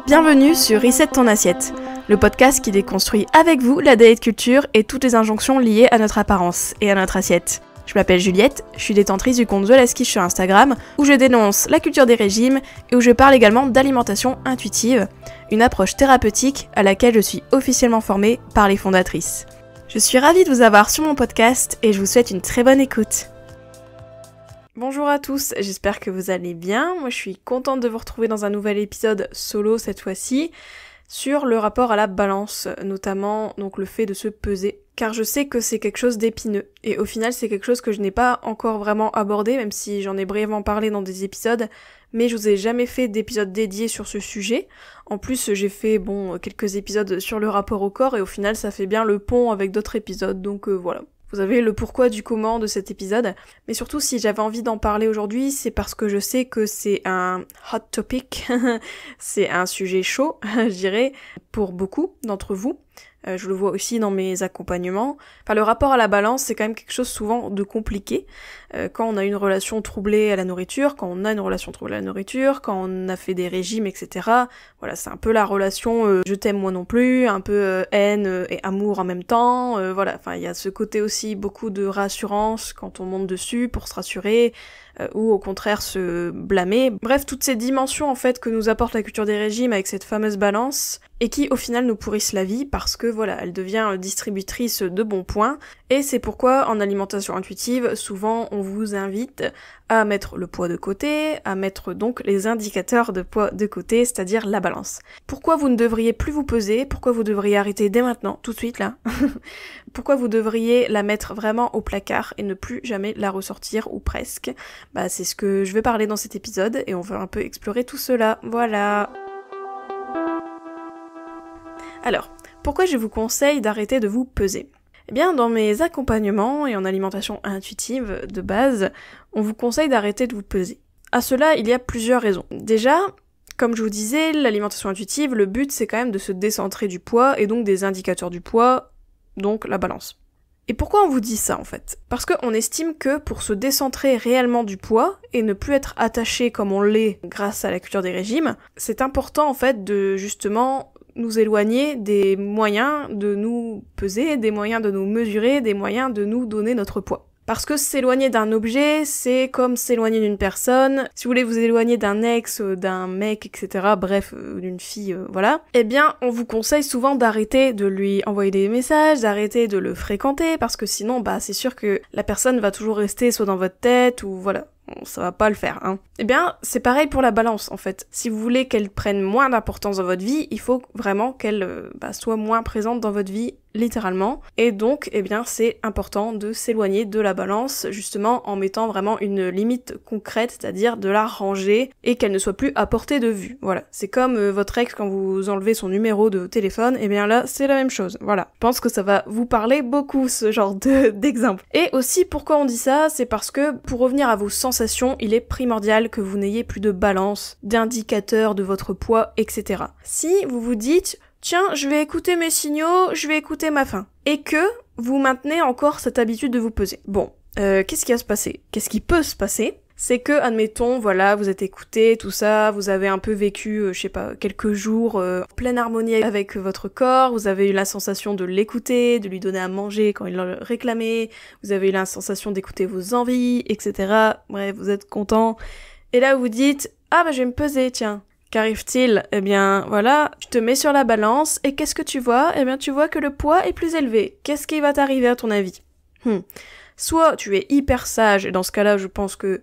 Bienvenue sur Reset ton assiette, le podcast qui déconstruit avec vous la diet culture et toutes les injonctions liées à notre apparence et à notre assiette. Je m'appelle Juliette, je suis détentrice du compte The Last Quiche sur Instagram, où je dénonce la culture des régimes et où je parle également d'alimentation intuitive, une approche thérapeutique à laquelle je suis officiellement formée par les fondatrices. Je suis ravie de vous avoir sur mon podcast et je vous souhaite une très bonne écoute. Bonjour à tous, j'espère que vous allez bien. Moi je suis contente de vous retrouver dans un nouvel épisode solo cette fois-ci sur le rapport à la balance, notamment donc le fait de se peser, car je sais que c'est quelque chose d'épineux et au final c'est quelque chose que je n'ai pas encore vraiment abordé, même si j'en ai brièvement parlé dans des épisodes, mais je vous ai jamais fait d'épisode dédié sur ce sujet. En plus j'ai fait quelques épisodes sur le rapport au corps et au final ça fait bien le pont avec d'autres épisodes, donc voilà. Vous avez le pourquoi du comment de cet épisode, mais surtout si j'avais envie d'en parler aujourd'hui, c'est parce que je sais que c'est un hot topic, c'est un sujet chaud, je dirais, pour beaucoup d'entre vous. Je le vois aussi dans mes accompagnements. Enfin, le rapport à la balance, c'est quand même quelque chose souvent de compliqué. Quand on a une relation troublée à la nourriture, quand on a fait des régimes, etc. Voilà, c'est un peu la relation je t'aime moi non plus, un peu haine et amour en même temps. Voilà, enfin, il y a ce côté aussi beaucoup de rassurance quand on monte dessus pour se rassurer, ou au contraire se blâmer. Bref, toutes ces dimensions en fait que nous apporte la culture des régimes avec cette fameuse balance, et qui au final nous pourrissent la vie parce que voilà, elle devient distributrice de bons points, et c'est pourquoi en alimentation intuitive, souvent on vous invite à mettre le poids de côté, à mettre donc les indicateurs de poids de côté, c'est-à-dire la balance. Pourquoi vous ne devriez plus vous peser? Pourquoi vous devriez arrêter dès maintenant, tout de suite là? Pourquoi vous devriez la mettre vraiment au placard et ne plus jamais la ressortir, ou presque? Bah c'est ce que je vais parler dans cet épisode et on va un peu explorer tout cela, voilà. Alors, pourquoi je vous conseille d'arrêter de vous peser? Eh bien, dans mes accompagnements et en alimentation intuitive de base, on vous conseille d'arrêter de vous peser. À cela, il y a plusieurs raisons. Déjà, comme je vous disais, l'alimentation intuitive, le but c'est quand même de se décentrer du poids et donc des indicateurs du poids, donc la balance. Et pourquoi on vous dit ça en fait? Parce qu'on estime que pour se décentrer réellement du poids et ne plus être attaché comme on l'est grâce à la culture des régimes, c'est important en fait de justement nous éloigner des moyens de nous peser, des moyens de nous mesurer, des moyens de nous donner notre poids. Parce que s'éloigner d'un objet, c'est comme s'éloigner d'une personne. Si vous voulez vous éloigner d'un ex, d'un mec, etc., bref, d'une fille, voilà. Eh bien, on vous conseille souvent d'arrêter de lui envoyer des messages, d'arrêter de le fréquenter, parce que sinon, c'est sûr que la personne va toujours rester soit dans votre tête, ou voilà. Ça va pas le faire, hein. Eh bien, c'est pareil pour la balance, en fait. Si vous voulez qu'elle prenne moins d'importance dans votre vie, il faut vraiment qu'elle soit moins présente dans votre vie, littéralement. Et donc, eh bien, c'est important de s'éloigner de la balance, justement, en mettant vraiment une limite concrète, c'est-à-dire de la ranger, et qu'elle ne soit plus à portée de vue. Voilà. C'est comme votre ex, quand vous enlevez son numéro de téléphone, eh bien là, c'est la même chose. Voilà. Je pense que ça va vous parler beaucoup, ce genre d'exemple. Et aussi, pourquoi on dit ça? C'est parce que, pour revenir à vos sensations, il est primordial que vous n'ayez plus de balance, d'indicateurs de votre poids, etc. Si vous vous dites tiens, je vais écouter mes signaux, je vais écouter ma faim, et que vous maintenez encore cette habitude de vous peser. Bon, qu'est-ce qui va se passer? Qu'est-ce qui peut se passer? C'est que, admettons, voilà, vous êtes écouté, tout ça, vous avez un peu vécu, quelques jours en pleine harmonie avec votre corps, vous avez eu la sensation de l'écouter, de lui donner à manger quand il le réclamait, vous avez eu la sensation d'écouter vos envies, etc. Bref, vous êtes content. Et là, vous dites, je vais me peser, tiens. Qu'arrive-t-il? Eh bien, voilà, tu te mets sur la balance, et qu'est-ce que tu vois? Eh bien, tu vois que le poids est plus élevé. Qu'est-ce qui va t'arriver à ton avis? Soit tu es hyper sage, et dans ce cas-là, je pense que,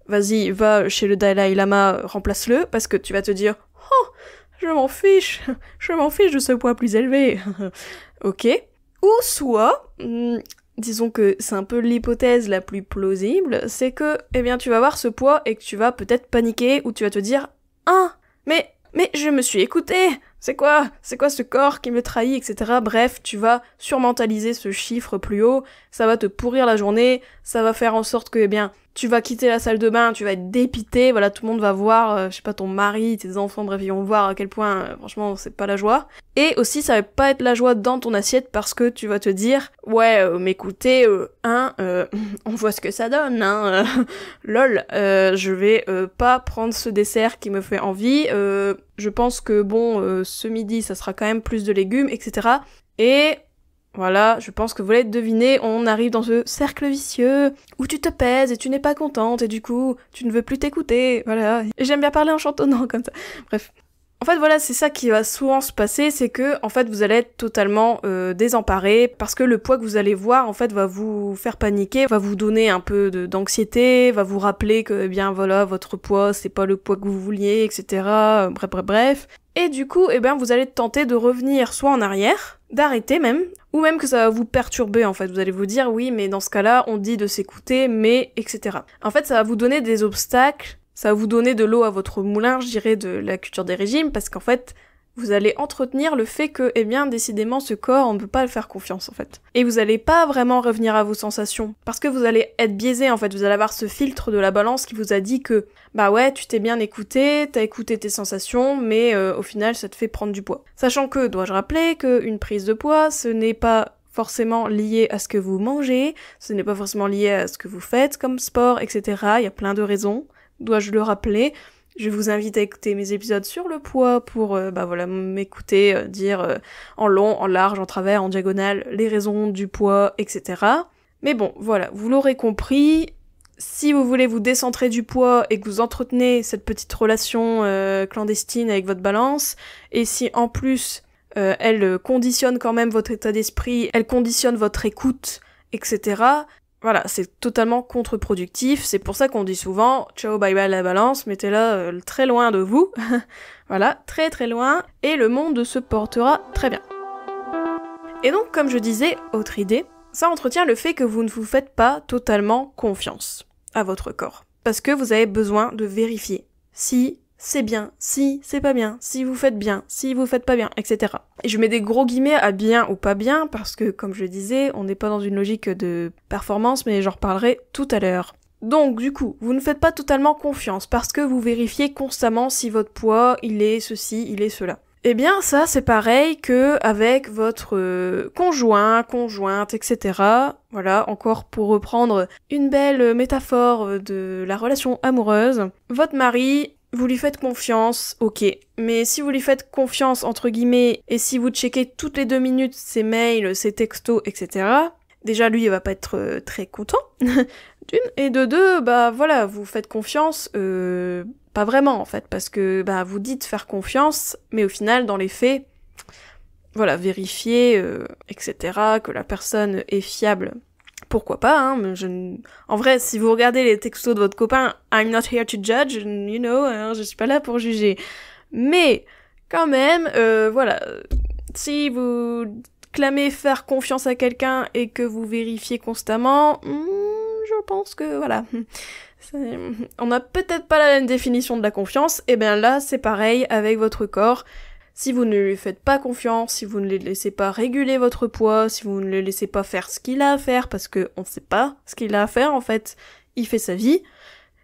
vas-y, va chez le Dalai Lama, remplace-le, parce que tu vas te dire, oh, je m'en fiche de ce poids plus élevé. Ok. Ou soit, disons que c'est un peu l'hypothèse la plus plausible, c'est que, eh bien, tu vas voir ce poids et que tu vas peut-être paniquer, ou tu vas te dire, mais je me suis écoutée, c'est quoi ce corps qui me trahit, etc. Bref, tu vas surmentaliser ce chiffre plus haut, ça va te pourrir la journée, ça va faire en sorte que, eh bien, tu vas quitter la salle de bain, tu vas être dépité, voilà, tout le monde va voir, je sais pas, ton mari, tes enfants, bref, ils vont voir à quel point, franchement, c'est pas la joie. Et aussi, ça va pas être la joie dans ton assiette parce que tu vas te dire, ouais, mais écoutez, on voit ce que ça donne, lol, je vais pas prendre ce dessert qui me fait envie, je pense que, bon, ce midi, ça sera quand même plus de légumes, etc. Et... voilà, je pense que vous l'avez deviné, on arrive dans ce cercle vicieux où tu te pèses et tu n'es pas contente et du coup, tu ne veux plus t'écouter, voilà. Et j'aime bien parler en chantonnant comme ça. Bref. En fait, voilà, c'est ça qui va souvent se passer, c'est que, en fait, vous allez être totalement désemparé parce que le poids que vous allez voir, en fait, va vous faire paniquer, va vous donner un peu d'anxiété, va vous rappeler que, eh bien, voilà, votre poids, c'est pas le poids que vous vouliez, etc. Bref. Et du coup, eh bien, vous allez tenter de revenir soit en arrière, d'arrêter même, ou même que ça va vous perturber en fait. Vous allez vous dire, oui, mais dans ce cas-là, on dit de s'écouter, mais etc. En fait, ça va vous donner des obstacles, ça va vous donner de l'eau à votre moulin, je dirais, de la culture des régimes, parce qu'en fait, vous allez entretenir le fait que, eh bien, décidément, ce corps, on ne peut pas le faire confiance, en fait. Et vous allez pas vraiment revenir à vos sensations. Parce que vous allez être biaisé, en fait. Vous allez avoir ce filtre de la balance qui vous a dit que, bah ouais, tu t'es bien écouté, t'as écouté tes sensations, mais au final, ça te fait prendre du poids. Sachant que, dois-je rappeler, qu'une prise de poids, ce n'est pas forcément lié à ce que vous mangez, ce n'est pas forcément lié à ce que vous faites comme sport, etc. Il y a plein de raisons. Dois-je le rappeler ? Je vous invite à écouter mes épisodes sur le poids pour m'écouter dire en long, en large, en travers, en diagonale les raisons du poids, etc. Mais bon, voilà, vous l'aurez compris, si vous voulez vous décentrer du poids et que vous entretenez cette petite relation clandestine avec votre balance, et si en plus elle conditionne quand même votre état d'esprit, elle conditionne votre écoute, etc., voilà, c'est totalement contre-productif, c'est pour ça qu'on dit souvent « ciao, bye bye la balance, mettez-la très loin de vous », voilà, très très loin, et le monde se portera très bien. Et donc, comme je disais, autre idée, ça entretient le fait que vous ne vous faites pas totalement confiance à votre corps, parce que vous avez besoin de vérifier si c'est bien, si c'est pas bien, si vous faites bien, si vous faites pas bien, etc. Et je mets des gros guillemets à bien ou pas bien, parce que, comme je disais, on n'est pas dans une logique de performance, mais j'en reparlerai tout à l'heure. Donc, du coup, vous ne faites pas totalement confiance, parce que vous vérifiez constamment si votre poids, il est ceci, il est cela. Eh bien, ça, c'est pareil que avec votre conjoint, conjointe, etc. Voilà, encore pour reprendre une belle métaphore de la relation amoureuse. Votre mari... vous lui faites confiance, ok. Mais si vous lui faites confiance, entre guillemets, et si vous checkez toutes les 2 minutes ses mails, ses textos, etc., déjà, lui, il va pas être très content, d'une. Et de deux, bah voilà, vous faites confiance, pas vraiment, en fait, parce que, bah, vous dites faire confiance, mais au final, dans les faits, voilà, vérifier, etc., que la personne est fiable. Pourquoi pas, hein, mais en vrai, si vous regardez les textos de votre copain, I'm not here to judge, you know, hein, je suis pas là pour juger. Mais, quand même, voilà, si vous clamez faire confiance à quelqu'un et que vous vérifiez constamment, je pense que, voilà, on n'a peut-être pas la même définition de la confiance, et bien là, c'est pareil avec votre corps. Si vous ne lui faites pas confiance, si vous ne le laissez pas réguler votre poids, si vous ne le laissez pas faire ce qu'il a à faire, parce que on ne sait pas ce qu'il a à faire en fait, il fait sa vie.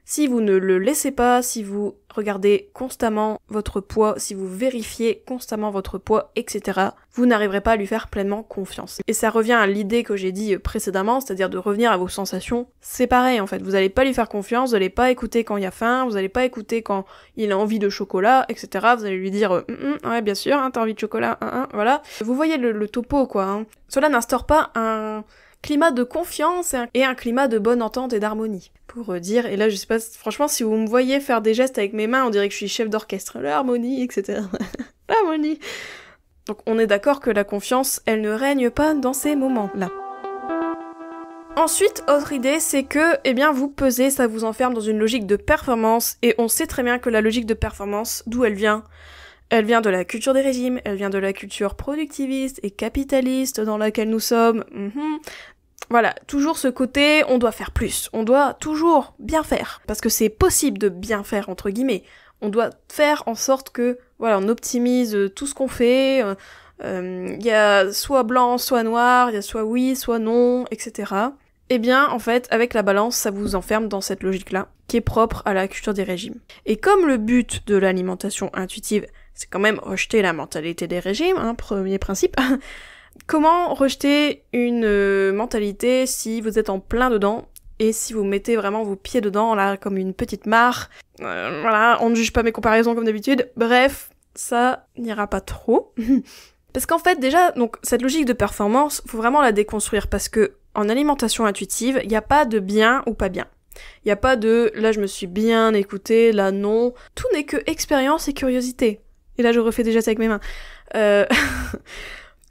Si vous ne le laissez pas, si vous regardez constamment votre poids, si vous vérifiez constamment votre poids, etc., vous n'arriverez pas à lui faire pleinement confiance. Et ça revient à l'idée que j'ai dit précédemment, c'est-à-dire de revenir à vos sensations. C'est pareil en fait, vous allez pas lui faire confiance, vous allez pas écouter quand il a faim, vous allez pas écouter quand il a envie de chocolat, etc. Vous allez lui dire ouais bien sûr, hein, t'as envie de chocolat, voilà. Vous voyez le topo quoi. Hein. Cela n'instaure pas un climat de confiance et un climat de bonne entente et d'harmonie. Pour dire, et là je sais pas, franchement si vous me voyez faire des gestes avec mes mains, on dirait que je suis chef d'orchestre. L'harmonie, etc. L'harmonie. Donc on est d'accord que la confiance, elle ne règne pas dans ces moments-là. Ensuite, autre idée, c'est que, eh bien, vous pesez, ça vous enferme dans une logique de performance, et on sait très bien que la logique de performance, d'où elle vient de la culture des régimes, elle vient de la culture productiviste et capitaliste dans laquelle nous sommes. Voilà, toujours ce côté, on doit faire plus, on doit toujours bien faire, parce que c'est possible de bien faire, entre guillemets. On doit faire en sorte que voilà, on optimise tout ce qu'on fait, il y a soit blanc, soit noir, il y a soit oui, soit non, etc. Eh bien, en fait, avec la balance, ça vous enferme dans cette logique-là, qui est propre à la culture des régimes. Et comme le but de l'alimentation intuitive, c'est quand même rejeter la mentalité des régimes, hein, premier principe, comment rejeter une mentalité si vous êtes en plein dedans, et si vous mettez vraiment vos pieds dedans, là, comme une petite mare, voilà, on ne juge pas mes comparaisons comme d'habitude, bref, ça n'ira pas trop. Parce qu'en fait, déjà, donc, cette logique de performance, faut vraiment la déconstruire, parce que en alimentation intuitive, il n'y a pas de bien ou pas bien. Il n'y a pas de « là, je me suis bien écoutée », là, non. Tout n'est que expérience et curiosité. Et là, je refais déjà ça avec mes mains.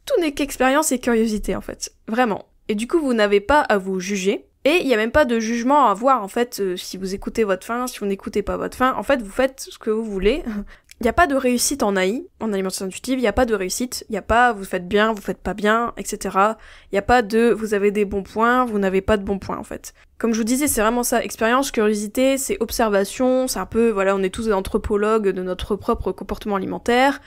Tout n'est qu'expérience et curiosité, en fait. Vraiment. Et du coup, vous n'avez pas à vous juger. Et il n'y a même pas de jugement à avoir, en fait, si vous écoutez votre faim, si vous n'écoutez pas votre faim. En fait, vous faites ce que vous voulez. Il n'y a pas de réussite en AI, en alimentation intuitive, il n'y a pas de réussite, il n'y a pas vous faites bien, vous faites pas bien, etc. Il n'y a pas de vous avez des bons points, vous n'avez pas de bons points en fait. Comme je vous disais, c'est vraiment ça, expérience, curiosité, c'est observation, c'est un peu, voilà, on est tous des anthropologues de notre propre comportement alimentaire,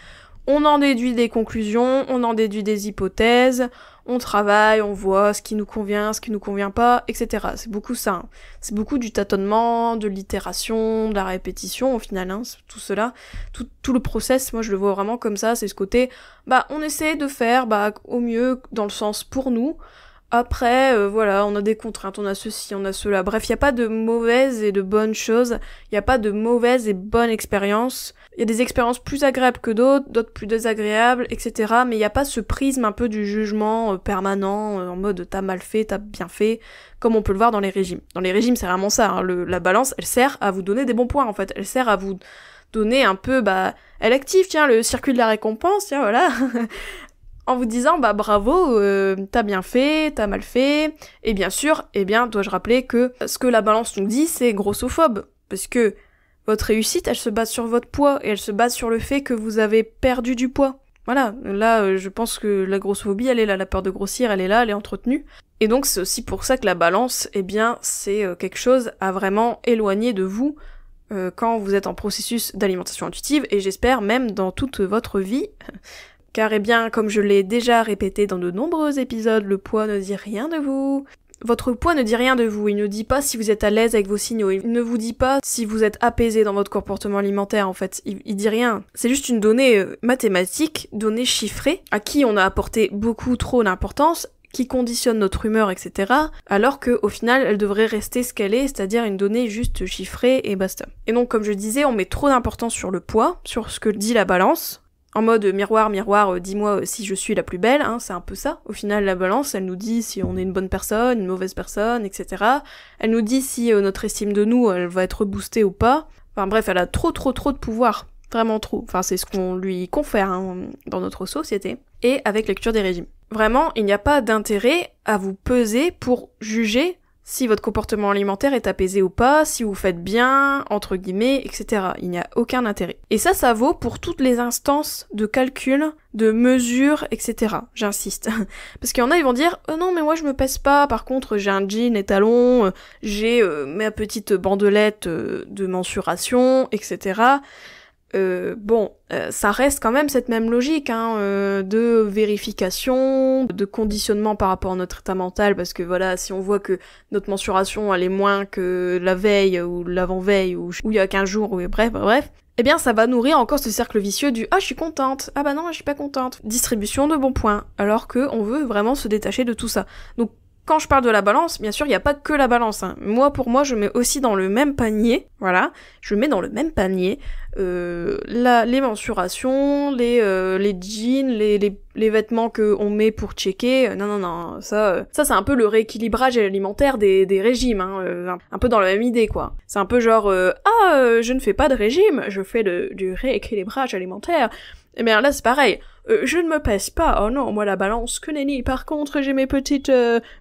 on en déduit des conclusions, on en déduit des hypothèses, on travaille, on voit ce qui nous convient, ce qui nous convient pas, etc. C'est beaucoup ça. Hein. C'est beaucoup du tâtonnement, de l'itération, de la répétition au final, hein, tout cela. Tout le process, moi je le vois vraiment comme ça, c'est ce côté, on essaie de faire au mieux dans le sens pour nous. Après, voilà, on a des contraintes, on a ceci, on a cela. Bref, il n'y a pas de mauvaises et de bonnes choses, il n'y a pas de mauvaises et bonnes expériences. Il y a des expériences plus agréables que d'autres plus désagréables, etc. Mais il n'y a pas ce prisme un peu du jugement permanent, en mode t'as mal fait, t'as bien fait, comme on peut le voir dans les régimes. Dans les régimes, c'est vraiment ça, hein, la balance, elle sert à vous donner des bons points, en fait. Elle sert à vous donner un peu, elle active, tiens, le circuit de la récompense, tiens, voilà. En vous disant, bravo, t'as bien fait, t'as mal fait, et bien sûr, dois-je rappeler que ce que la balance nous dit, c'est grossophobe, parce que votre réussite, elle se base sur votre poids, et elle se base sur le fait que vous avez perdu du poids. Voilà, là, je pense que la grossophobie, elle est là, la peur de grossir, elle est là, elle est entretenue, et donc c'est aussi pour ça que la balance, c'est quelque chose à vraiment éloigner de vous, quand vous êtes en processus d'alimentation intuitive, et j'espère même dans toute votre vie. Car comme je l'ai déjà répété dans de nombreux épisodes, le poids ne dit rien de vous. Votre poids ne dit rien de vous, il ne dit pas si vous êtes à l'aise avec vos signaux, il ne vous dit pas si vous êtes apaisé dans votre comportement alimentaire en fait, il dit rien. C'est juste une donnée mathématique, donnée chiffrée, à qui on a apporté beaucoup trop d'importance, qui conditionne notre humeur, etc. Alors que au final, elle devrait rester ce qu'elle est, c'est-à-dire une donnée juste chiffrée et basta. Et donc comme je disais, on met trop d'importance sur le poids, sur ce que dit la balance, en mode miroir, dis-moi si je suis la plus belle, hein, c'est un peu ça. Au final, la balance, elle nous dit si on est une bonne personne, une mauvaise personne, etc. Elle nous dit si notre estime de nous, elle va être boostée ou pas. Enfin bref, elle a trop de pouvoir. Vraiment trop. Enfin, c'est ce qu'on lui confère dans notre société. Et avec la culture des régimes. Vraiment, il n'y a pas d'intérêt à vous peser pour juger si votre comportement alimentaire est apaisé ou pas, si vous faites bien, entre guillemets, etc. Il n'y a aucun intérêt. Et ça vaut pour toutes les instances de calcul, de mesure, etc. J'insiste. Parce qu'il y en a, ils vont dire « non, mais moi je me pèse pas, par contre j'ai un jean étalon, j'ai ma petite bandelette de mensuration, etc. » ça reste quand même cette même logique de vérification, de conditionnement par rapport à notre état mental, parce que voilà, si on voit que notre mensuration elle est moins que la veille ou l'avant-veille ou il y a 15 jours, ou bref, ça va nourrir encore ce cercle vicieux du « ah, je suis contente, ah bah non, je suis pas contente ». Distribution de bons points, alors que on veut vraiment se détacher de tout ça. Donc quand je parle de la balance, bien sûr, il n'y a pas que la balance. Hein. Pour moi, je mets aussi dans le même panier, voilà, je mets dans le même panier les mensurations, les jeans, les vêtements qu'on met pour checker. Non, ça c'est un peu le rééquilibrage alimentaire des régimes, un peu dans la même idée, quoi. C'est un peu genre, je ne fais pas de régime, je fais du rééquilibrage alimentaire. Eh bien là c'est pareil, je ne me pèse pas, oh non, moi la balance que nenni, par contre j'ai mes petites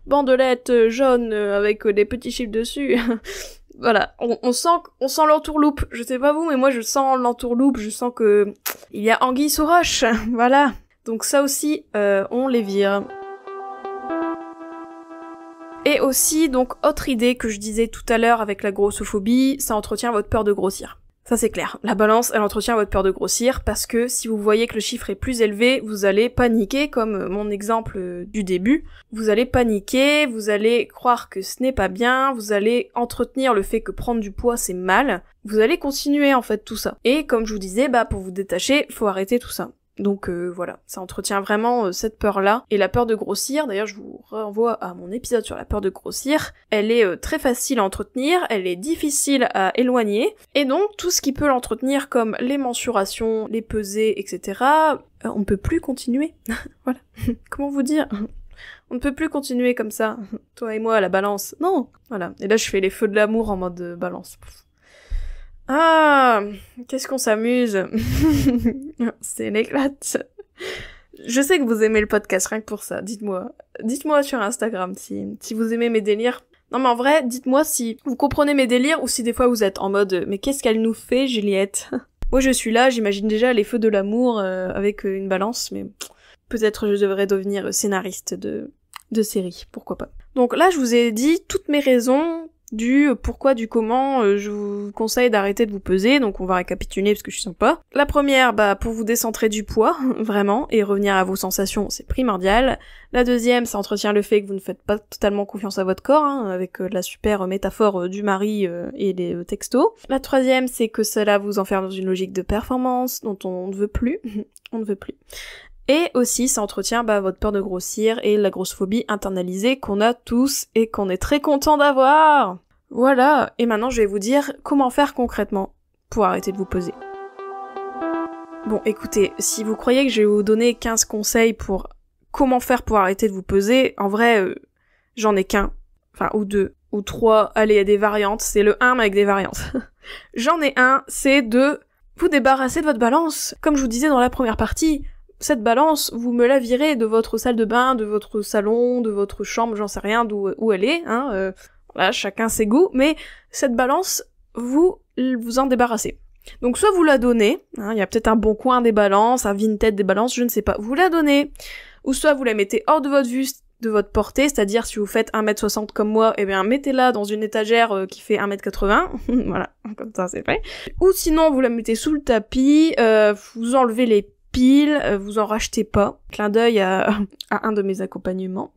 bandelettes jaunes avec des petits chiffres dessus. Voilà, on sent l'entourloupe, je sais pas vous, mais moi je sens l'entourloupe, je sens que il y a anguille sous roche, voilà. Donc ça aussi, on les vire. Et aussi, donc, autre idée que je disais tout à l'heure avec la grossophobie, ça entretient votre peur de grossir. Ça c'est clair. La balance, elle entretient votre peur de grossir parce que si vous voyez que le chiffre est plus élevé, vous allez paniquer, comme mon exemple du début. Vous allez paniquer, vous allez croire que ce n'est pas bien, vous allez entretenir le fait que prendre du poids c'est mal. Vous allez continuer en fait tout ça. Et comme je vous disais, pour vous détacher, faut arrêter tout ça. Donc voilà, ça entretient vraiment cette peur-là. Et la peur de grossir, d'ailleurs je vous renvoie à mon épisode sur la peur de grossir, elle est très facile à entretenir, elle est difficile à éloigner, et donc tout ce qui peut l'entretenir comme les mensurations, les pesées, etc., on ne peut plus continuer. Voilà. Comment vous dire ? On ne peut plus continuer comme ça, toi et moi à la balance. Non. Voilà. Et là je fais les feux de l'amour en mode balance. Ah, qu'est-ce qu'on s'amuse. C'est l'éclate. Je sais que vous aimez le podcast, rien que pour ça, dites-moi. Dites-moi sur Instagram si vous aimez mes délires. Non mais en vrai, dites-moi si vous comprenez mes délires ou si des fois vous êtes en mode « Mais qu'est-ce qu'elle nous fait, Juliette ?» Moi je suis là, j'imagine déjà les feux de l'amour avec une balance, mais peut-être je devrais devenir scénariste de série, pourquoi pas. Donc là je vous ai dit toutes mes raisons du pourquoi, du comment, je vous conseille d'arrêter de vous peser, donc on va récapituler parce que je suis sympa. La première, pour vous décentrer du poids, vraiment, et revenir à vos sensations, c'est primordial. La deuxième, ça entretient le fait que vous ne faites pas totalement confiance à votre corps, avec la super métaphore du mari et les textos. La troisième, c'est que cela vous enferme dans une logique de performance dont on ne veut plus. On ne veut plus. Et aussi, ça entretient votre peur de grossir et la grossophobie internalisée qu'on a tous et qu'on est très content d'avoir. Voilà, et maintenant je vais vous dire comment faire concrètement pour arrêter de vous peser. Bon, écoutez, si vous croyez que je vais vous donner 15 conseils pour comment faire pour arrêter de vous peser, en vrai, j'en ai qu'un. Enfin, ou deux, ou trois, allez, il y a des variantes, c'est le 1 mais avec des variantes. J'en ai un, c'est de vous débarrasser de votre balance. Comme je vous disais dans la première partie, cette balance, vous me la virez de votre salle de bain, de votre salon, de votre chambre, j'en sais rien où elle est, voilà, chacun ses goûts, mais cette balance, vous en débarrassez. Donc soit vous la donnez, il y a peut-être un Bon Coin des balances, un Vinted des balances, je ne sais pas, vous la donnez, ou soit vous la mettez hors de votre vue, de votre portée, c'est-à-dire si vous faites 1m60 comme moi, mettez-la dans une étagère qui fait 1m80, voilà, comme ça c'est fait. Ou sinon vous la mettez sous le tapis, vous enlevez les piles, vous en rachetez pas. Clin d'œil à un de mes accompagnements.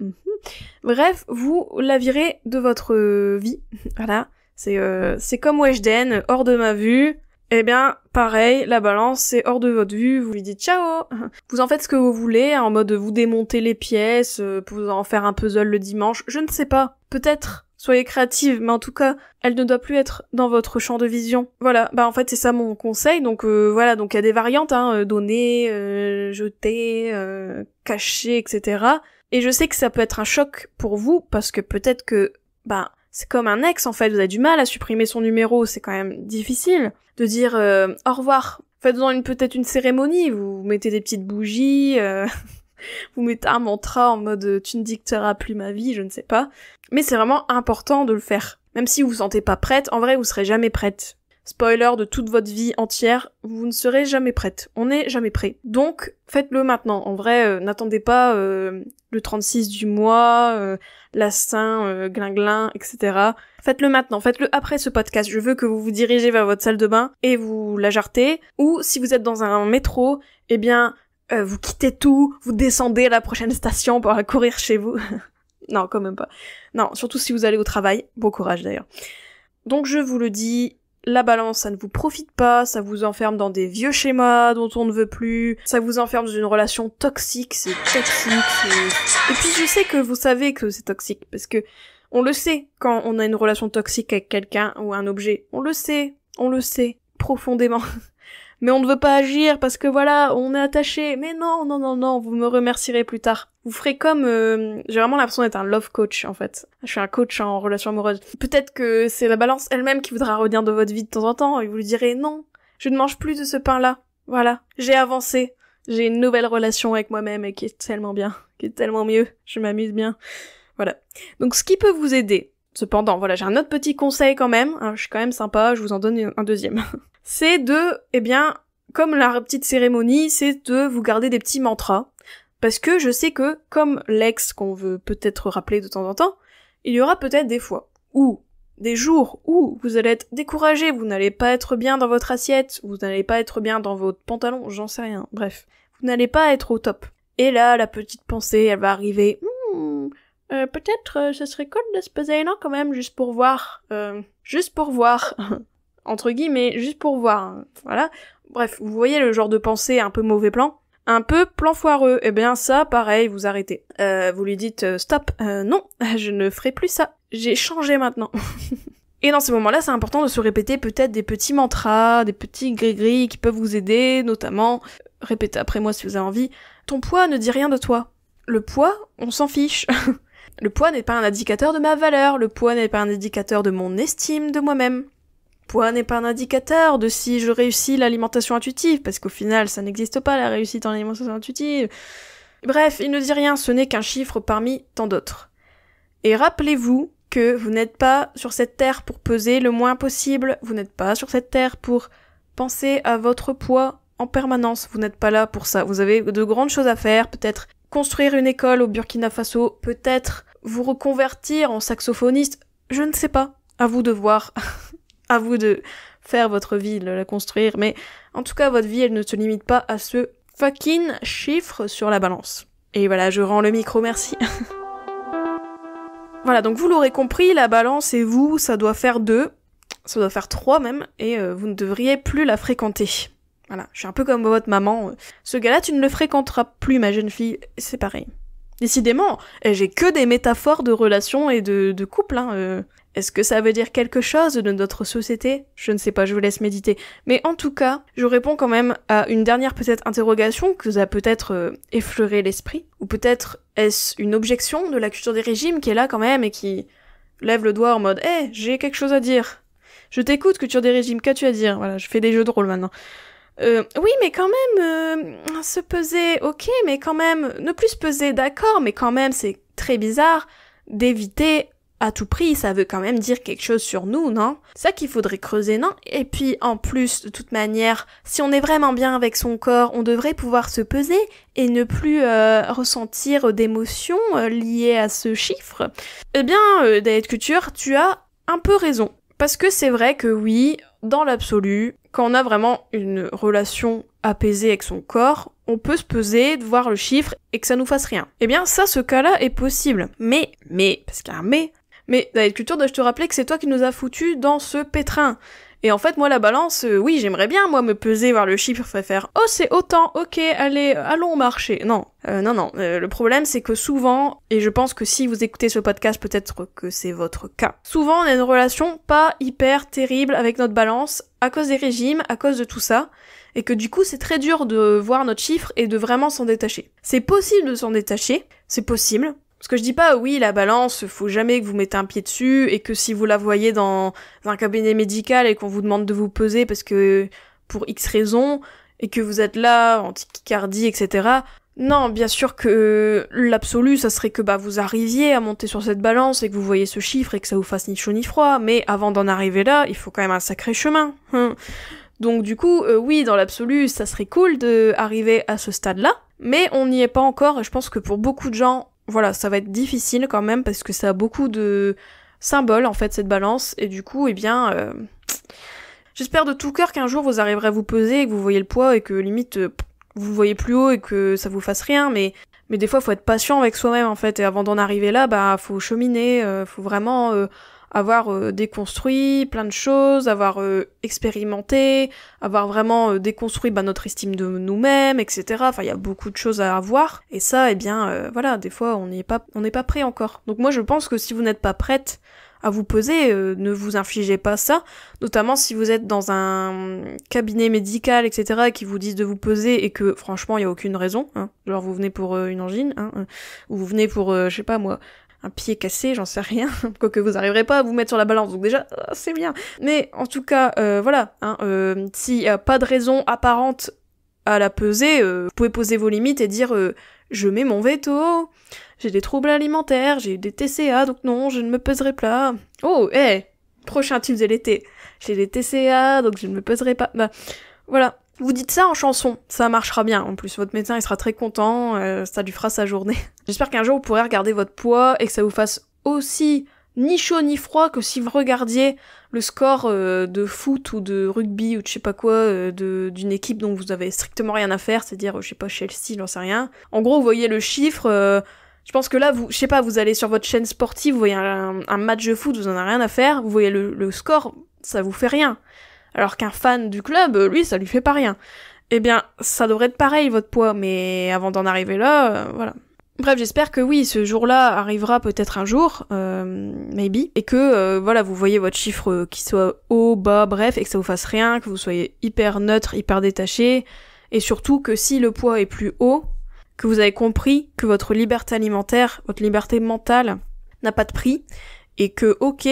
Bref, vous la virez de votre vie. Voilà. C'est comme Weshden, hors de ma vue. Eh bien, pareil, la balance, c'est hors de votre vue, vous lui dites ciao. Vous en faites ce que vous voulez, en mode vous démontez les pièces, pour en faire un puzzle le dimanche, je ne sais pas. Peut-être. Soyez créative, mais en tout cas, elle ne doit plus être dans votre champ de vision. Voilà, en fait c'est ça mon conseil, donc voilà, donc il y a des variantes, donner, jeter, cacher, etc. Et je sais que ça peut être un choc pour vous, parce que peut-être que, c'est comme un ex en fait, vous avez du mal à supprimer son numéro, c'est quand même difficile de dire au revoir. Faites-en peut-être une cérémonie, vous mettez des petites bougies, vous mettez un mantra en mode tu ne dicteras plus ma vie, je ne sais pas. Mais c'est vraiment important de le faire. Même si vous vous sentez pas prête, en vrai vous serez jamais prête. Spoiler de toute votre vie entière, vous ne serez jamais prête. On n'est jamais prêt. Donc, faites-le maintenant. En vrai, n'attendez pas le 36 du mois, la Saint, glinglin, etc. Faites-le maintenant. Faites-le après ce podcast. Je veux que vous vous dirigez vers votre salle de bain et vous la jartez. Ou si vous êtes dans un métro, vous quittez tout, vous descendez à la prochaine station pour courir chez vous. Non, quand même pas. Non, surtout si vous allez au travail. Bon courage d'ailleurs. Donc je vous le dis, la balance, ça ne vous profite pas, ça vous enferme dans des vieux schémas dont on ne veut plus, ça vous enferme dans une relation toxique, c'est toxique, Et puis je sais que vous savez que c'est toxique, parce que on le sait quand on a une relation toxique avec quelqu'un ou un objet. On le sait, profondément. Mais on ne veut pas agir parce que voilà, on est attaché. Mais non, vous me remercierez plus tard. Vous ferez comme... j'ai vraiment l'impression d'être un love coach, en fait. Je suis un coach en relation amoureuse. Peut-être que c'est la balance elle-même qui voudra revenir dans votre vie de temps en temps et vous lui direz « Non, je ne mange plus de ce pain-là. Voilà, j'ai avancé. J'ai une nouvelle relation avec moi-même et qui est tellement bien, qui est tellement mieux. Je m'amuse bien. » Voilà. Donc ce qui peut vous aider, cependant, voilà, j'ai un autre petit conseil quand même. Je suis quand même sympa, je vous en donne un deuxième. C'est de, comme la petite cérémonie, c'est de vous garder des petits mantras. Parce que je sais que, comme l'ex qu'on veut peut-être rappeler de temps en temps, il y aura peut-être des fois où des jours où vous allez être découragé, vous n'allez pas être bien dans votre assiette, vous n'allez pas être bien dans votre pantalon, j'en sais rien, bref. Vous n'allez pas être au top. Et là, la petite pensée, elle va arriver. Peut-être ce serait cool de se peser non quand même, juste pour voir. Juste pour voir. Entre guillemets, juste pour voir. Hein. Voilà. Bref, vous voyez le genre de pensée un peu mauvais plan? Un peu plan foireux. Eh bien ça, pareil, vous arrêtez. Vous lui dites stop. Non, je ne ferai plus ça. J'ai changé maintenant. Et dans ces moments-là, c'est important de se répéter peut-être des petits mantras, des petits gris-gris qui peuvent vous aider, notamment, répétez après moi si vous avez envie, ton poids ne dit rien de toi. Le poids, on s'en fiche. Le poids n'est pas un indicateur de ma valeur, le poids n'est pas un indicateur de mon estime de moi-même. Le poids n'est pas un indicateur de si je réussis l'alimentation intuitive, parce qu'au final, ça n'existe pas la réussite en alimentation intuitive. Bref, il ne dit rien, ce n'est qu'un chiffre parmi tant d'autres. Et rappelez-vous que vous n'êtes pas sur cette terre pour peser le moins possible, vous n'êtes pas sur cette terre pour penser à votre poids en permanence, vous n'êtes pas là pour ça, vous avez de grandes choses à faire, peut-être construire une école au Burkina Faso, peut-être vous reconvertir en saxophoniste, je ne sais pas, à vous de voir, à vous de faire votre vie, de la construire, mais en tout cas votre vie elle ne se limite pas à ce fucking chiffre sur la balance. Et voilà, je rends le micro, merci. Voilà, donc vous l'aurez compris, la balance et vous, ça doit faire 2, ça doit faire 3 même, et vous ne devriez plus la fréquenter. Voilà, je suis un peu comme votre maman. Ce gars-là, tu ne le fréquenteras plus, ma jeune fille, c'est pareil. Décidément, j'ai que des métaphores de relations et de couple, hein. Est-ce que ça veut dire quelque chose de notre société? Je ne sais pas, je vous laisse méditer. Mais en tout cas, je réponds quand même à une dernière peut-être interrogation que vous a peut-être effleuré l'esprit. Ou peut-être est-ce une objection de la culture des régimes qui est là quand même et qui lève le doigt en mode « Hey, j'ai quelque chose à dire. Je t'écoute, culture des régimes, qu'as-tu à dire ?» Voilà, je fais des jeux de rôle maintenant. Oui, mais quand même, se peser, ok, mais quand même, ne plus se peser, d'accord, mais quand même, c'est très bizarre d'éviter à tout prix, ça veut quand même dire quelque chose sur nous, non? C'est ça qu'il faudrait creuser, non? Et puis, en plus, de toute manière, si on est vraiment bien avec son corps, on devrait pouvoir se peser et ne plus ressentir d'émotions liées à ce chiffre. Eh bien, Diet Culture, tu as un peu raison. Parce que c'est vrai que oui, dans l'absolu, quand on a vraiment une relation apaisée avec son corps, on peut se peser, voir le chiffre et que ça nous fasse rien. Eh bien ça, ce cas-là est possible. Mais, parce qu'il y a un mais Diet Culture dois-je te rappeler que c'est toi qui nous as foutu dans ce pétrin. Et en fait, moi, la balance, oui, j'aimerais bien, moi, me peser, voir le chiffre, faire « Oh, c'est autant, ok, allez, allons au marché ». Non, non, le problème, c'est que souvent, et je pense que si vous écoutez ce podcast, peut-être que c'est votre cas, souvent, on a une relation pas hyper terrible avec notre balance, à cause des régimes, à cause de tout ça, et que du coup, c'est très dur de voir notre chiffre et de vraiment s'en détacher. C'est possible de s'en détacher, c'est possible. Parce que je dis pas, oui, la balance, faut jamais que vous mettez un pied dessus, et que si vous la voyez dans un cabinet médical et qu'on vous demande de vous peser parce que, pour X raisons, et que vous êtes là, en tachycardie, etc. Non, bien sûr que l'absolu, ça serait que vous arriviez à monter sur cette balance et que vous voyez ce chiffre et que ça vous fasse ni chaud ni froid, mais avant d'en arriver là, il faut quand même un sacré chemin. Donc du coup, oui, dans l'absolu, ça serait cool d'arriver à ce stade-là, mais on n'y est pas encore, et je pense que pour beaucoup de gens, voilà, ça va être difficile quand même, parce que ça a beaucoup de symboles, en fait, cette balance, et du coup, eh bien, j'espère de tout cœur qu'un jour vous arriverez à vous peser, et que vous voyez le poids, et que limite, vous voyez plus haut, et que ça vous fasse rien, mais des fois, faut être patient avec soi-même, en fait, et avant d'en arriver là, faut cheminer, faut vraiment avoir déconstruit plein de choses, avoir expérimenté, avoir vraiment déconstruit notre estime de nous-mêmes, etc. Enfin, il y a beaucoup de choses à avoir, et ça, eh bien, voilà, des fois, on n'est pas prêt encore. Donc moi, je pense que si vous n'êtes pas prête à vous peser, ne vous infligez pas ça, notamment si vous êtes dans un cabinet médical, etc., et qui vous disent de vous peser, et que, franchement, il y a aucune raison, hein. Genre, vous venez pour une angine, hein, ou vous venez pour, je sais pas moi, un pied cassé, j'en sais rien, quoique vous arriverez pas à vous mettre sur la balance, donc déjà, c'est bien. Mais en tout cas, voilà, hein, s'il y a pas de raison apparente à la peser, vous pouvez poser vos limites et dire je mets mon veto, j'ai des troubles alimentaires, j'ai des TCA, donc non, je ne me peserai pas. Oh, prochain tips de l'été, j'ai des TCA, donc je ne me peserai pas. Voilà. Vous dites ça en chanson, ça marchera bien. En plus, votre médecin, il sera très content, ça lui fera sa journée. J'espère qu'un jour, vous pourrez regarder votre poids et que ça vous fasse aussi ni chaud ni froid que si vous regardiez le score de foot ou de rugby ou de je sais pas quoi d'une équipe dont vous avez strictement rien à faire, c'est-à-dire je sais pas Chelsea, j'en sais rien. En gros, vous voyez le chiffre, je pense que là, je sais pas, vous allez sur votre chaîne sportive, vous voyez un match de foot, vous en avez rien à faire, vous voyez le score, ça vous fait rien. Alors qu'un fan du club, lui, ça lui fait pas rien. Eh bien, ça devrait être pareil, votre poids, mais avant d'en arriver là, voilà. Bref, j'espère que oui, ce jour-là arrivera peut-être un jour, maybe, et que, voilà, vous voyez votre chiffre qui soit haut, bas, bref, et que ça vous fasse rien, que vous soyez hyper neutre, hyper détaché, et surtout que si le poids est plus haut, que vous avez compris que votre liberté alimentaire, votre liberté mentale n'a pas de prix, et que ok,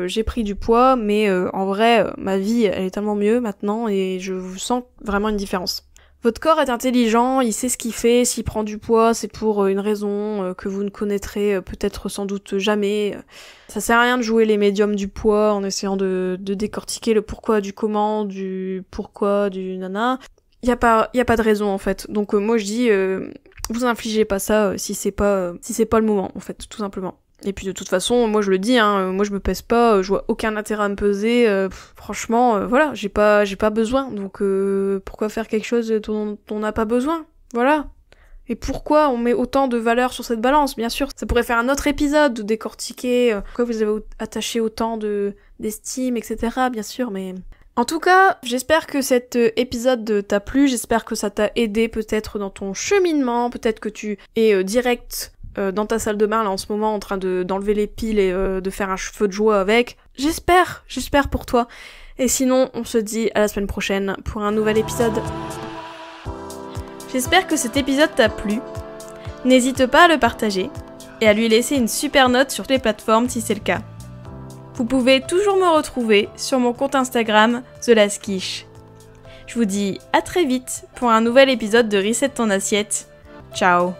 j'ai pris du poids, mais en vrai, ma vie, elle est tellement mieux maintenant, et je vous sens vraiment une différence. Votre corps est intelligent, il sait ce qu'il fait, s'il prend du poids, c'est pour une raison que vous ne connaîtrez peut-être sans doute jamais. Ça sert à rien de jouer les médiums du poids en essayant de décortiquer le pourquoi du comment, du pourquoi, du nana. Y a pas de raison en fait. Donc moi je dis, vous infligez pas ça si c'est pas le moment en fait, tout simplement. Et puis de toute façon, moi je le dis, moi je me pèse pas, je vois aucun intérêt à me peser, franchement, voilà, j'ai pas besoin, donc pourquoi faire quelque chose dont on n'a pas besoin, voilà. Et pourquoi on met autant de valeur sur cette balance, bien sûr, ça pourrait faire un autre épisode, de décortiquer pourquoi vous avez attaché autant d'estime, etc., bien sûr, mais... En tout cas, j'espère que cet épisode t'a plu, j'espère que ça t'a aidé peut-être dans ton cheminement, peut-être que tu es direct... dans ta salle de bain là en ce moment en train d'enlever les piles et de faire un feu de joie avec. J'espère pour toi. Et sinon, on se dit à la semaine prochaine pour un nouvel épisode. J'espère que cet épisode t'a plu. N'hésite pas à le partager et à lui laisser une super note sur les plateformes si c'est le cas. Vous pouvez toujours me retrouver sur mon compte Instagram TheLastQuiche. Je vous dis à très vite pour un nouvel épisode de Reset ton assiette. Ciao.